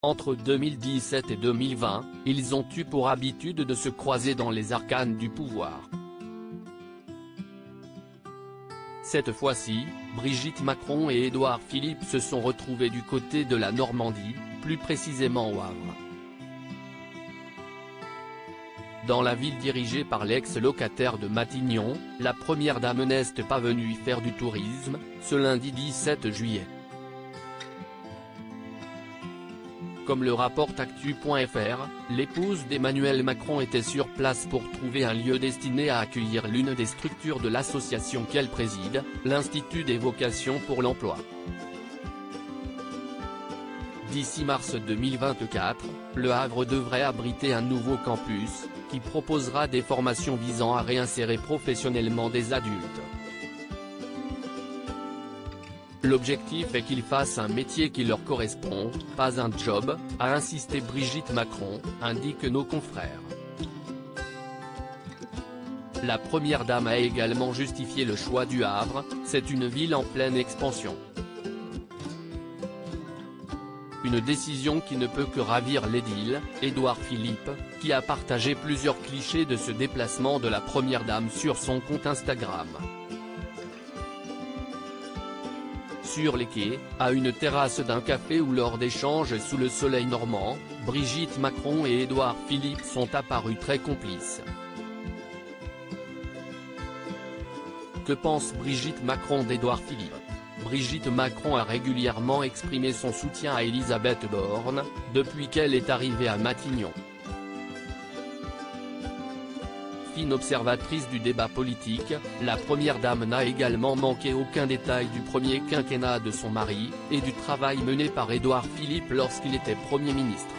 Entre 2017 et 2020, ils ont eu pour habitude de se croiser dans les arcanes du pouvoir. Cette fois-ci, Brigitte Macron et Édouard Philippe se sont retrouvés du côté de la Normandie, plus précisément au Havre. Dans la ville dirigée par l'ex-locataire de Matignon, la première dame n'est pas venue y faire du tourisme, ce lundi 17 juillet. Comme le rapporte Actu.fr, l'épouse d'Emmanuel Macron était sur place pour trouver un lieu destiné à accueillir l'une des structures de l'association qu'elle préside, l'Institut des vocations pour l'emploi. D'ici mars 2024, Le Havre devrait abriter un nouveau campus, qui proposera des formations visant à réinsérer professionnellement des adultes. L'objectif est qu'ils fassent un métier qui leur correspond, pas un job, a insisté Brigitte Macron, indiquent nos confrères. La première dame a également justifié le choix du Havre, c'est une ville en pleine expansion. Une décision qui ne peut que ravir l'édile, Édouard Philippe, qui a partagé plusieurs clichés de ce déplacement de la première dame sur son compte Instagram. Sur les quais, à une terrasse d'un café ou lors d'échanges sous le soleil normand, Brigitte Macron et Édouard Philippe sont apparus très complices. Que pense Brigitte Macron d'Édouard Philippe? Brigitte Macron a régulièrement exprimé son soutien à Elisabeth Borne, depuis qu'elle est arrivée à Matignon. Fine observatrice du débat politique, la première dame n'a également manqué aucun détail du premier quinquennat de son mari, et du travail mené par Édouard Philippe lorsqu'il était Premier ministre.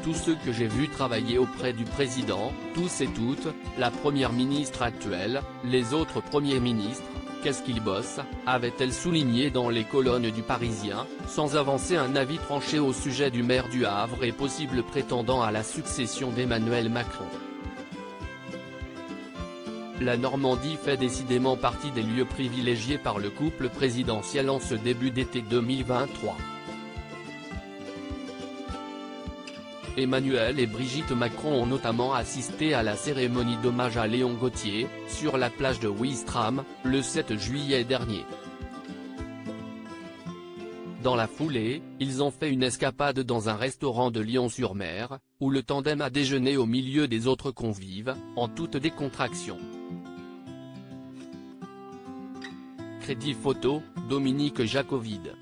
Tous ceux que j'ai vus travailler auprès du président, tous et toutes, la première ministre actuelle, les autres premiers ministres, qu'est-ce qu'ils bossent, avait-elle souligné dans les colonnes du Parisien, sans avancer un avis tranché au sujet du maire du Havre et possible prétendant à la succession d'Emmanuel Macron. La Normandie fait décidément partie des lieux privilégiés par le couple présidentiel en ce début d'été 2023. Emmanuel et Brigitte Macron ont notamment assisté à la cérémonie d'hommage à Léon Gauthier, sur la plage de Ouistreham, le 7 juillet dernier. Dans la foulée, ils ont fait une escapade dans un restaurant de Lyon-sur-Mer, où le tandem a déjeuné au milieu des autres convives, en toute décontraction. Crédit photo, Dominique Jacovide.